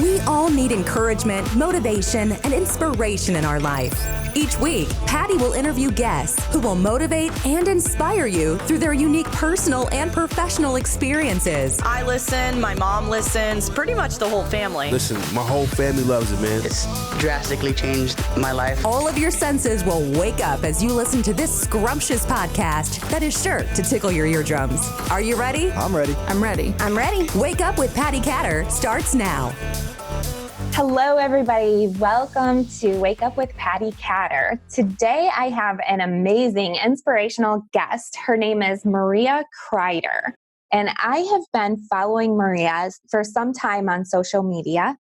We all need encouragement, motivation, and inspiration in our life. Each week, Patti will interview guests who will motivate and inspire you through their unique personal and professional experiences. I listen, my mom listens, pretty much the whole family. Listen, my whole family loves it, man. It's drastically changed my life. All of your senses will wake up as you listen to this scrumptious podcast that is sure to tickle your eardrums. Are you ready? I'm ready. I'm ready. I'm ready. Wake Up with Patti Crider starts now. Hello, everybody. Welcome to Wake Up with Patti Crider. Today, I have an amazing, inspirational guest. Her name is Maria Crider. And I have been following Maria for some time on social media.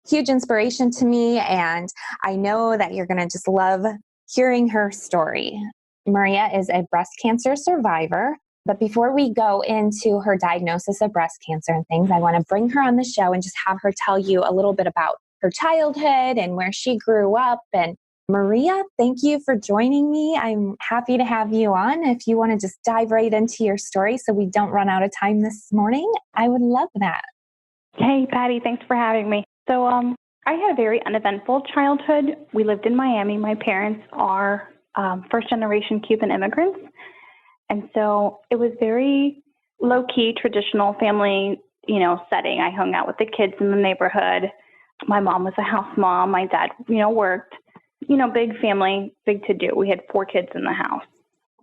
Huge inspiration to me, and I know that you're going to just love hearing her story. Maria is a breast cancer survivor. But before we go into her diagnosis of breast cancer and things, I want to bring her on the show and just have her tell you a little bit about her childhood and where she grew up. And Maria, thank you for joining me. I'm happy to have you on. If you want to just dive right into your story so we don't run out of time this morning, I would love that. Hey, Patti, thanks for having me. So I had a very uneventful childhood. We lived in Miami. My parents are first-generation Cuban immigrants. And so it was very low-key, traditional family, setting. I hung out with the kids in the neighborhood. My mom was a house mom. My dad, worked. Big family, big to do. We had 4 kids in the house.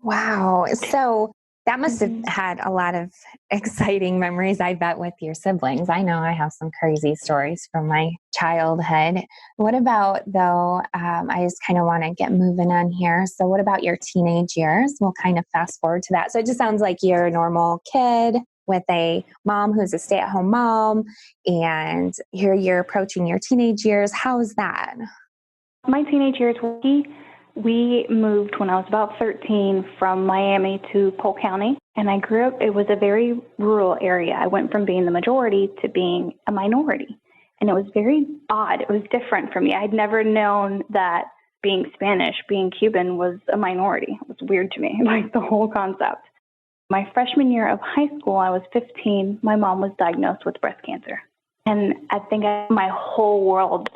Wow. So that must have had a lot of exciting memories, I bet, with your siblings. I know I have some crazy stories from my childhood. What about, though, I just kind of want to get moving on here. So what about your teenage years? We'll kind of fast forward to that. So it just sounds like you're a normal kid with a mom who's a stay-at-home mom, and here you're approaching your teenage years. How's that? My teenage years, we moved when I was about 13 from Miami to Polk County, and I grew up, it was a very rural area. I went from being the majority to being a minority, and it was very odd. It was different for me. I'd never known that being Spanish, being Cuban was a minority. It was weird to me, like the whole concept. My freshman year of high school, I was 15. My mom was diagnosed with breast cancer, and I think my whole world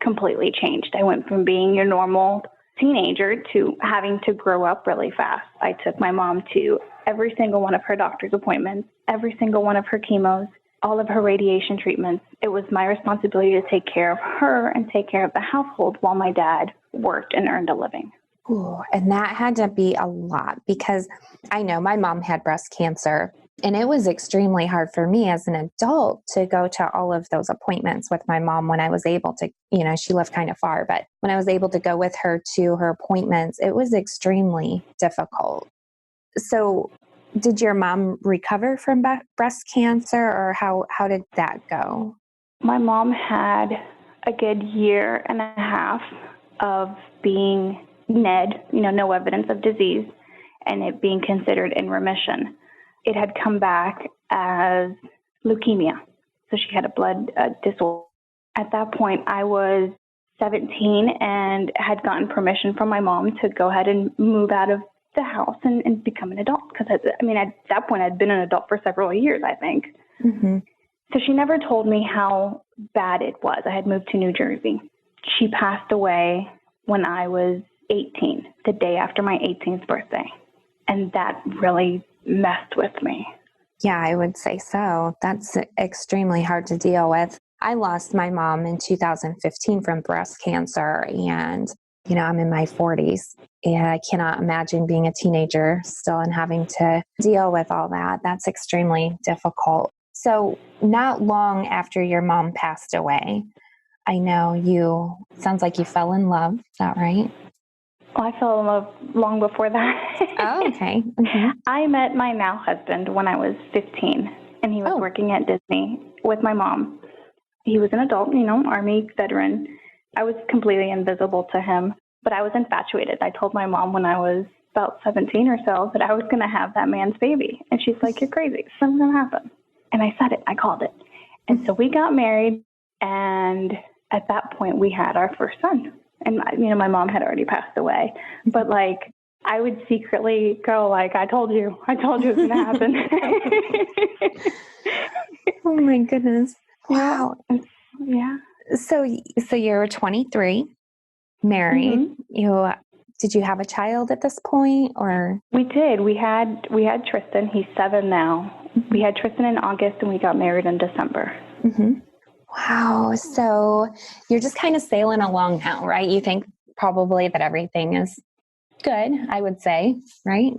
completely changed. I went from being your normal teenager to having to grow up really fast. I took my mom to every single one of her doctor's appointments, every single one of her chemos, all of her radiation treatments. It was my responsibility to take care of her and take care of the household while my dad worked and earned a living. Ooh, and that had to be a lot, because I know my mom had breast cancer, and it was extremely hard for me as an adult to go to all of those appointments with my mom when I was able to, she lived kind of far, but when I was able to go with her to her appointments, it was extremely difficult. So did your mom recover from breast cancer, or how did that go? My mom had a good year and a half of being NED, no evidence of disease, and it being considered in remission. It had come back as leukemia. So she had a blood disorder. At that point, I was 17 and had gotten permission from my mom to go ahead and move out of the house and become an adult. Because, at that point, I'd been an adult for several years, I think. Mm-hmm. So she never told me how bad it was. I had moved to New Jersey. She passed away when I was 18, the day after my 18th birthday. And that really messed with me. Yeah, I would say so. That's extremely hard to deal with. I lost my mom in 2015 from breast cancer, and, I'm in my 40s, and I cannot imagine being a teenager still and having to deal with all that. That's extremely difficult. So not long after your mom passed away, I know sounds like you fell in love. Is that right? Well, I fell in love long before that. Oh, okay. Mm-hmm. I met my now husband when I was 15, and he was working at Disney with my mom. He was an adult, Army veteran. I was completely invisible to him, but I was infatuated. I told my mom when I was about 17 or so that I was going to have that man's baby. And she's like, "You're crazy. Something's going to happen." And I said it. I called it. And so we got married, and at that point, we had our first son. And, my mom had already passed away. But, I would secretly go, I told you it was going to happen. Oh, my goodness. Wow. Yeah. So you're 23, married. Did you have a child at this point, or? We did. We had Tristan. He's 7 now. We had Tristan in August, and we got married in December. Mm-hmm. Wow. So you're just kind of sailing along now, right? You think probably that everything is good, I would say, right?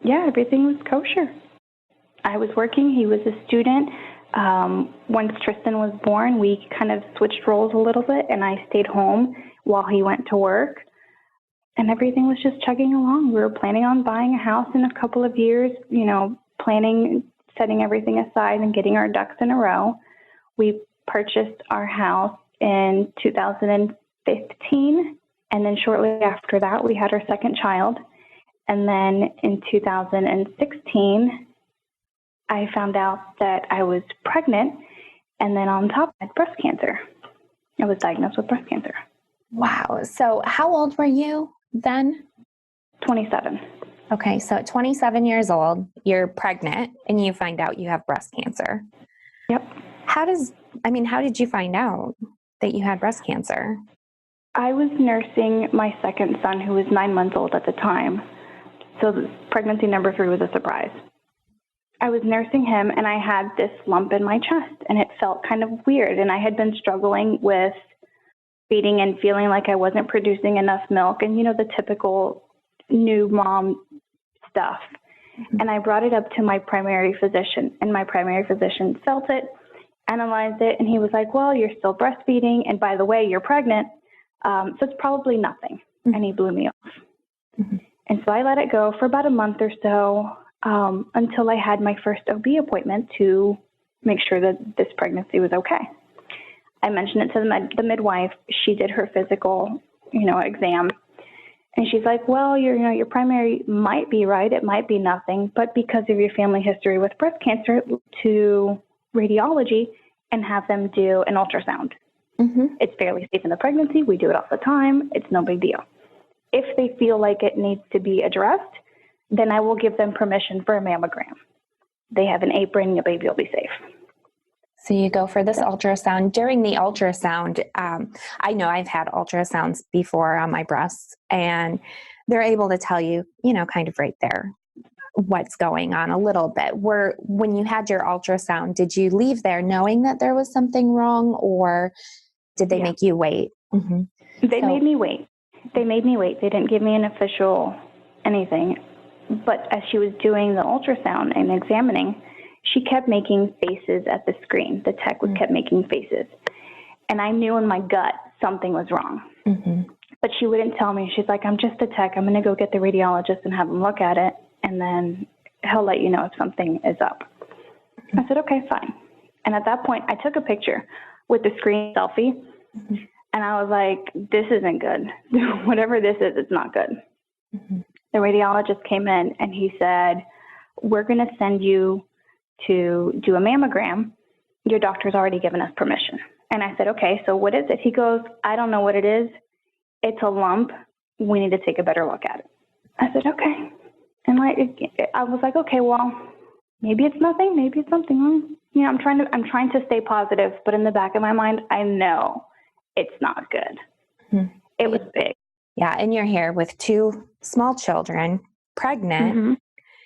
Yeah, everything was kosher. I was working. He was a student. Once Tristan was born, we kind of switched roles a little bit, and I stayed home while he went to work. And everything was just chugging along. We were planning on buying a house in a couple of years, setting everything aside and getting our ducks in a row. We purchased our house in 2015, and then shortly after that, we had our second child. And then in 2016, I found out that I was pregnant, and then on top, I had breast cancer. I was diagnosed with breast cancer. Wow. So how old were you then? 27. Okay. So at 27 years old, you're pregnant and you find out you have breast cancer. Yep. How did you find out that you had breast cancer? I was nursing my second son, who was 9 months old at the time. So pregnancy number 3 was a surprise. I was nursing him, and I had this lump in my chest, and it felt kind of weird. And I had been struggling with feeding and feeling like I wasn't producing enough milk, and the typical new mom stuff. Mm-hmm. And I brought it up to my primary physician, and my primary physician felt it, analyzed it, and he was like, well, you're still breastfeeding, and by the way, you're pregnant, so it's probably nothing. Mm-hmm. And he blew me off. Mm-hmm. And so I let it go for about a month or so, until I had my first OB appointment to make sure that this pregnancy was okay. I mentioned it to the midwife. She did her physical, exam. And she's like, well, your primary might be right. It might be nothing. But because of your family history with breast cancer, to radiology and have them do an ultrasound. Mm-hmm. It's fairly safe in the pregnancy. We do it all the time. It's no big deal. If they feel like it needs to be addressed, then I will give them permission for a mammogram. They have an apron, your baby will be safe. So you go for this ultrasound. During the ultrasound, I know I've had ultrasounds before on my breasts, and they're able to tell you, kind of right there what's going on a little bit. When you had your ultrasound, did you leave there knowing that there was something wrong, or did they make you wait? Mm-hmm. They made me wait. They didn't give me an official anything. But as she was doing the ultrasound and examining, she kept making faces at the screen. The tech kept making faces. And I knew in my gut something was wrong. Mm-hmm. But she wouldn't tell me. She's like, I'm just a tech. I'm going to go get the radiologist and have him look at it, and then he'll let you know if something is up. Mm-hmm. I said, okay, fine. And at that point, I took a picture with the screen selfie, mm-hmm. and I was like, this isn't good. Whatever this is, it's not good. Mm-hmm. The radiologist came in and he said, we're going to send you to do a mammogram. Your doctor's already given us permission. And I said, okay, so what is it? He goes, I don't know what it is. It's a lump. We need to take a better look at it. I said, okay. And I was like, okay, well, maybe it's nothing. Maybe it's something. I'm trying to stay positive, but in the back of my mind, I know it's not good. Mm-hmm. It was big. Yeah, and you're here with 2 small children, pregnant,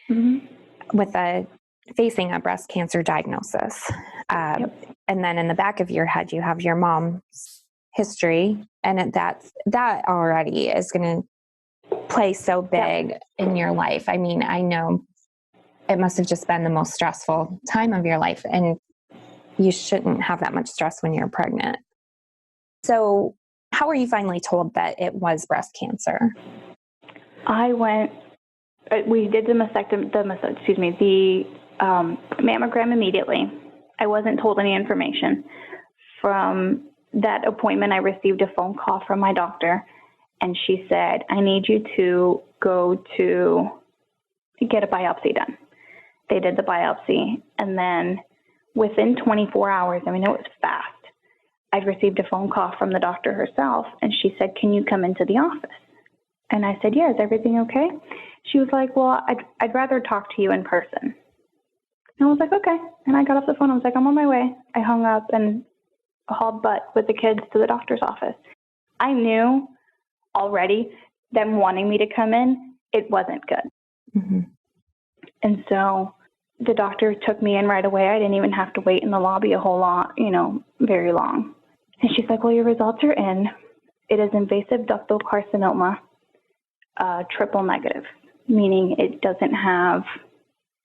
mm-hmm. with facing a breast cancer diagnosis. Yep. And then in the back of your head, you have your mom's history, and that already is going to play so big in your life. I mean, I know it must have just been the most stressful time of your life, and you shouldn't have that much stress when you're pregnant. So how were you finally told that it was breast cancer? We did the mammogram immediately. I wasn't told any information. From that appointment, I received a phone call from my doctor, and she said, I need you to go to get a biopsy done. They did the biopsy, and then within 24 hours, it was fast, I'd received a phone call from the doctor herself, and she said, can you come into the office? And I said, yeah, is everything okay? She was like, well, I'd rather talk to you in person. And I was like, okay. And I got off the phone. I was like, I'm on my way. I hung up, and hauled butt with the kids to the doctor's office. I knew already them wanting me to come in, it wasn't good. Mm-hmm. And so the doctor took me in right away. I didn't even have to wait in the lobby a whole lot, very long. And she's like, well, your results are in. It is invasive ductal carcinoma, triple negative, meaning it doesn't have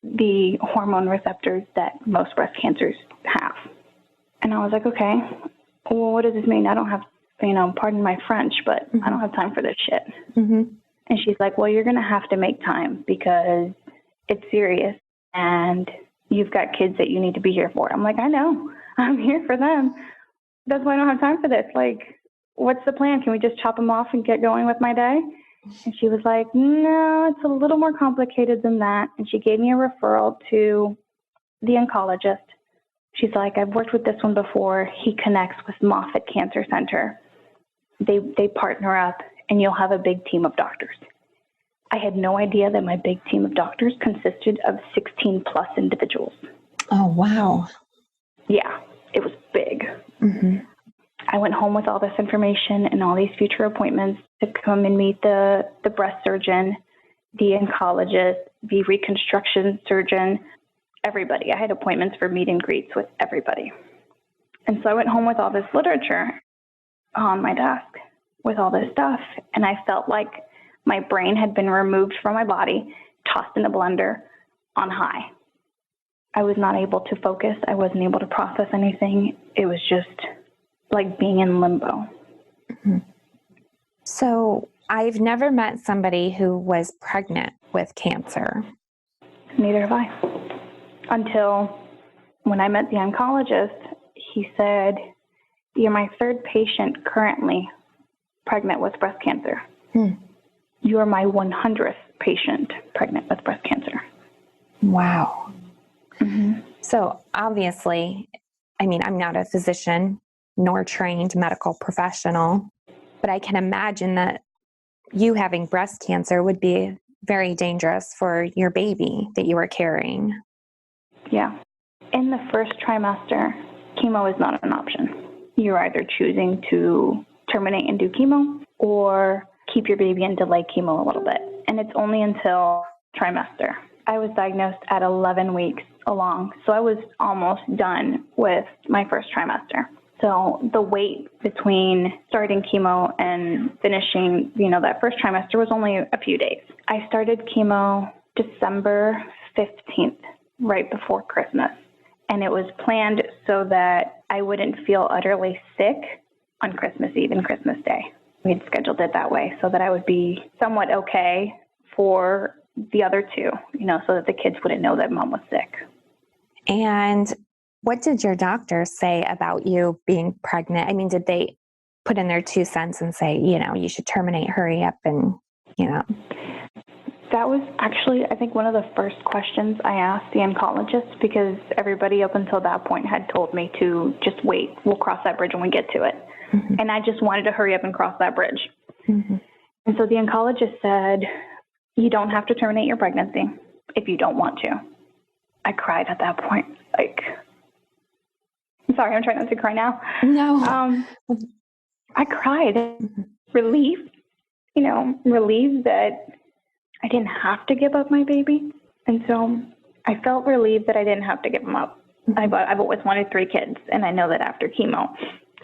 the hormone receptors that most breast cancers have. And I was like, okay, well, what does this mean? I don't have, pardon my French, but I don't have time for this shit. Mm-hmm. And she's like, well, you're going to have to make time because it's serious and you've got kids that you need to be here for. I'm like, I know. I'm here for them. That's why I don't have time for this. Like, what's the plan? Can we just chop them off and get going with my day? And she was like, no, it's a little more complicated than that. And she gave me a referral to the oncologist. She's like, I've worked with this one before. He connects with Moffitt Cancer Center. They partner up, and you'll have a big team of doctors. I had no idea that my big team of doctors consisted of 16 plus individuals. Oh, wow. Yeah, it was big. Mm-hmm. I went home with all this information and all these future appointments to come and meet the breast surgeon, the oncologist, the reconstruction surgeon, everybody. I had appointments for meet and greets with everybody. And so I went home with all this literature on my desk with all this stuff, and I felt like my brain had been removed from my body, tossed in a blender on high. I was not able to focus. I wasn't able to process anything. It was just like being in limbo. Mm-hmm. So I've never met somebody who was pregnant with cancer. Neither have I. Until when I met the oncologist, he said, you're my third patient currently pregnant with breast cancer. You are my 100th patient pregnant with breast cancer. Wow. Mm-hmm. So obviously, I'm not a physician nor trained medical professional, but I can imagine that you having breast cancer would be very dangerous for your baby that you were carrying. Yeah. In the first trimester, chemo is not an option. You're either choosing to terminate and do chemo or keep your baby and delay chemo a little bit. And it's only until trimester. I was diagnosed at 11 weeks along, so I was almost done with my first trimester. So the wait between starting chemo and finishing, that first trimester was only a few days. I started chemo December 15th, right before Christmas. And it was planned so that I wouldn't feel utterly sick on Christmas Eve and Christmas Day. We had scheduled it that way so that I would be somewhat okay for the other two, so that the kids wouldn't know that mom was sick. And what did your doctor say about you being pregnant? Did they put in their 2 cents and say, you should terminate, hurry up, and, That was actually, I think, one of the first questions I asked the oncologist, because everybody up until that point had told me to just wait. We'll cross that bridge when we get to it. Mm-hmm. And I just wanted to hurry up and cross that bridge. Mm-hmm. And so the oncologist said, you don't have to terminate your pregnancy if you don't want to. I cried at that point. I'm sorry, I'm trying not to cry now. No. I cried. Mm-hmm. Relief, relieved that I didn't have to give up my baby. And so I felt relieved that I didn't have to give them up. Mm-hmm. I've always wanted 3 kids, and I know that after chemo,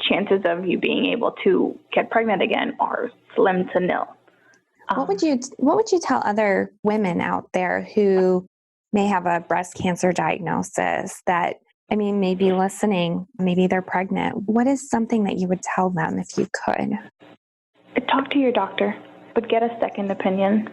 chances of you being able to get pregnant again are slim to nil. What would you tell other women out there who may have a breast cancer diagnosis that, maybe listening, maybe they're pregnant? What is something that you would tell them if you could? Talk to your doctor, but get a second opinion.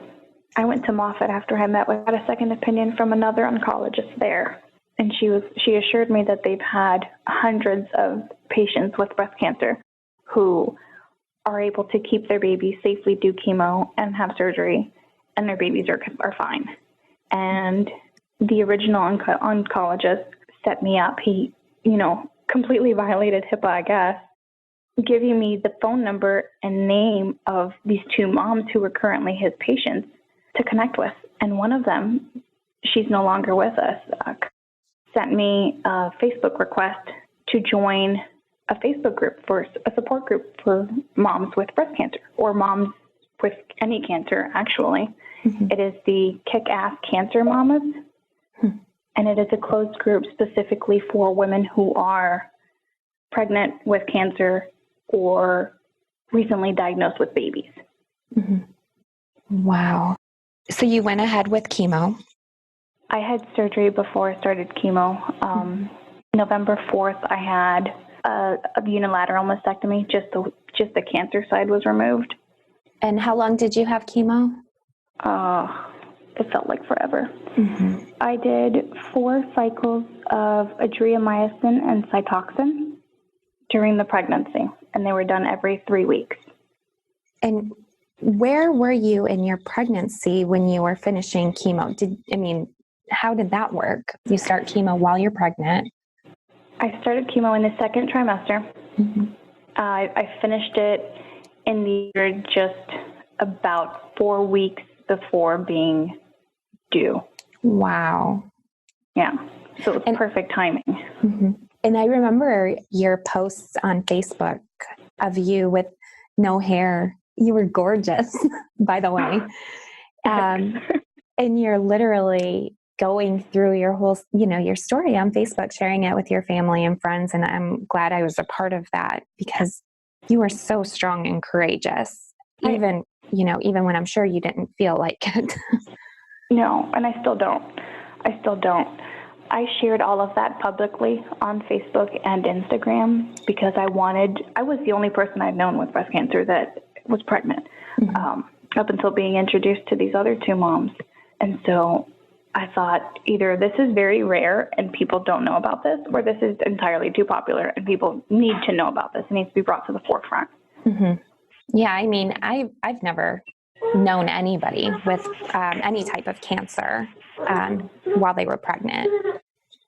I went to Moffitt after I got a second opinion from another oncologist there. And she assured me that they've had hundreds of patients with breast cancer who are able to keep their babies safely, do chemo, and have surgery, and their babies are fine. And the original oncologist set me up. He, completely violated HIPAA, I guess, giving me the phone number and name of these 2 moms who were currently his patients to connect with. And one of them, she's no longer with us, sent me a Facebook request to join a Facebook group a support group for moms with breast cancer or moms with any cancer, actually. Mm-hmm. It is the Kick-Ass Cancer Mamas, and it is a closed group specifically for women who are pregnant with cancer or recently diagnosed with babies. Mm-hmm. Wow. So you went ahead with chemo? I had surgery before I started chemo. November 4th, I had a unilateral mastectomy. Just the cancer side was removed. And how long did you have chemo? It felt like forever. Mm-hmm. I did 4 cycles of adriamycin and Cytoxan during the pregnancy, and they were done every 3 weeks. And where were you in your pregnancy when you were finishing chemo? How did that work? You start chemo while you're pregnant. I started chemo in the 2nd trimester. Mm-hmm. I finished it in the year just about 4 weeks before being due. Wow. Yeah. So it was perfect timing. Mm-hmm. And I remember your posts on Facebook of you with no hair. You were gorgeous, by the way. And you're literally going through your whole, your story on Facebook, sharing it with your family and friends. And I'm glad I was a part of that because you were so strong and courageous, even when I'm sure you didn't feel like it. No, and I still don't. I shared all of that publicly on Facebook and Instagram because I was the only person I'd known with breast cancer that was pregnant, up until being introduced to these other 2 moms. And so I thought either this is very rare and people don't know about this, or this is entirely too popular and people need to know about this. It needs to be brought to the forefront. Mm-hmm. Yeah, I've never known anybody with any type of cancer while they were pregnant.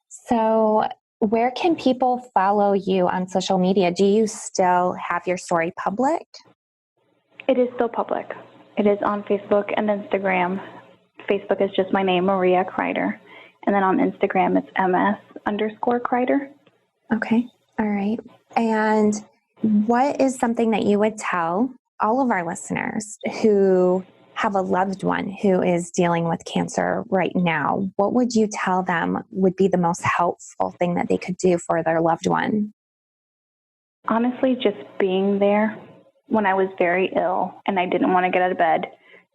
So where can people follow you on social media? Do you still have your story public? It is still public. It is on Facebook and Instagram. Facebook is just my name, Maria Crider. And then on Instagram, it's ms_Crider. Okay. All right. And what is something that you would tell all of our listeners who have a loved one who is dealing with cancer right now? What would you tell them would be the most helpful thing that they could do for their loved one? Honestly, just being there. When I was very ill and I didn't want to get out of bed,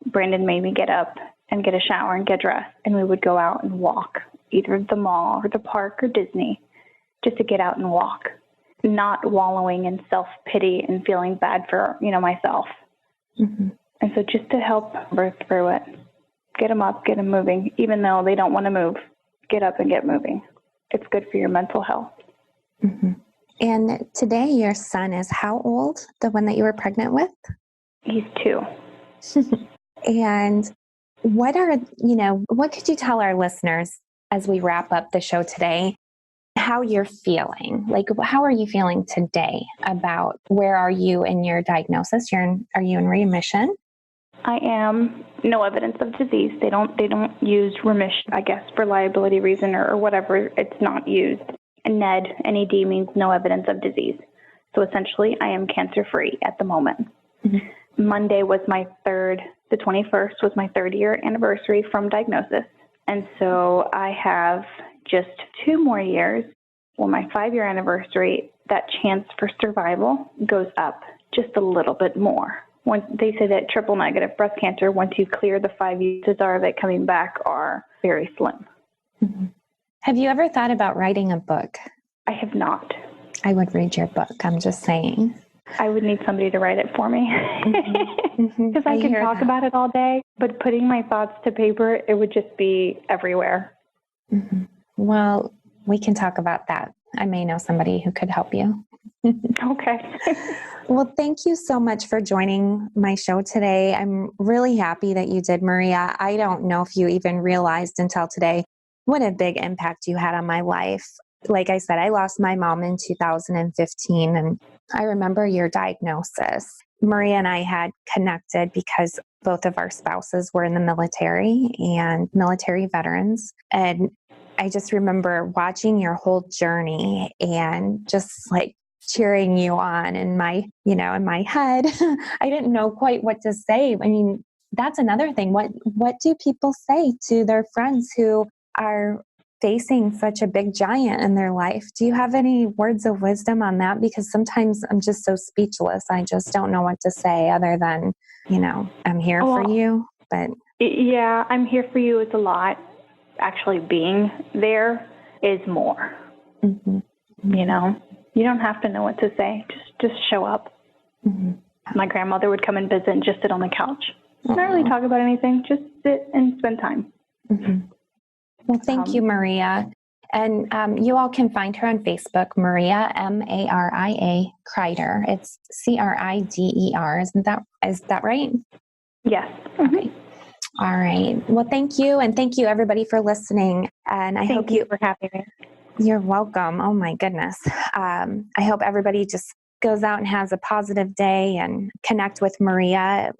Brandon made me get up and get a shower and get dressed, and we would go out and walk, either at the mall or the park or Disney, just to get out and walk, not wallowing in self-pity and feeling bad for, myself. Mm-hmm. And so just to help birth through it, get them up, get them moving, even though they don't want to move, get up and get moving. It's good for your mental health. Mm-hmm. And today your son is how old? The one that you were pregnant with? He's 2. And what could you tell our listeners as we wrap up the show today, how you're feeling? Like, how are you feeling today about where are you in your diagnosis? Are you in remission? I am. No evidence of disease. They don't use remission, I guess, for liability reason or whatever. It's not used. NED, NED means no evidence of disease. So essentially, I am cancer-free at the moment. Mm-hmm. Monday was the 21st was my 3rd year anniversary from diagnosis. And so I have just 2 more years. Well, my 5-year anniversary, that chance for survival goes up just a little bit more. They say that triple negative breast cancer, once you clear the 5 years, odds are of it coming back are very slim. Mm-hmm. Have you ever thought about writing a book? I have not. I would read your book. I'm just saying. I would need somebody to write it for me. Because I can talk about it all day, but putting my thoughts to paper, it would just be everywhere. Mm-hmm. Well, we can talk about that. I may know somebody who could help you. Okay. Well, thank you so much for joining my show today. I'm really happy that you did, Maria. I don't know if you even realized until today what a big impact you had on my life. Like I said, I lost my mom in 2015, and I remember your diagnosis. Maria and I had connected because both of our spouses were in the military and military veterans. And I just remember watching your whole journey and just like cheering you on in my head. I didn't know quite what to say. I mean, that's another thing. What do people say to their friends who are facing such a big giant in their life? Do you have any words of wisdom on that? Because sometimes I'm just so speechless. I just don't know what to say other than, I'm here for you. But yeah, I'm here for you is a lot. Actually being there is more. Mm-hmm. You don't have to know what to say. Just show up. Mm-hmm. My grandmother would come and visit and just sit on the couch. Not really talk about anything, just sit and spend time. Mm-hmm. Well, thank you, Maria. And you all can find her on Facebook, Maria, Maria Crider. It's Crider. Is that right? Yes. Mm-hmm. Okay. All right. Well, thank you. And thank you, everybody, for listening. And I hope you for having me. You're welcome. Oh, my goodness. I hope everybody just goes out and has a positive day and connect with Maria.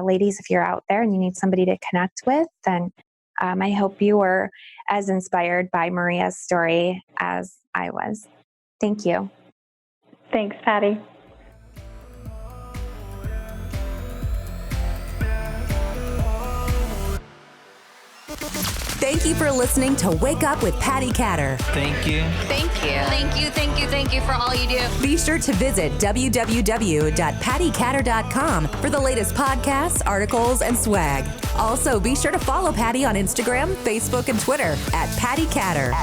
Ladies, if you're out there and you need somebody to connect with, then I hope you were as inspired by Maria's story as I was. Thank you. Thanks, Patti. Thank you for listening to Wake Up with Patti Crider. Thank you. Thank you. Thank you, thank you, thank you for all you do. Be sure to visit www.patticatter.com for the latest podcasts, articles, and swag. Also, be sure to follow Patti on Instagram, Facebook, and Twitter at Patti Crider.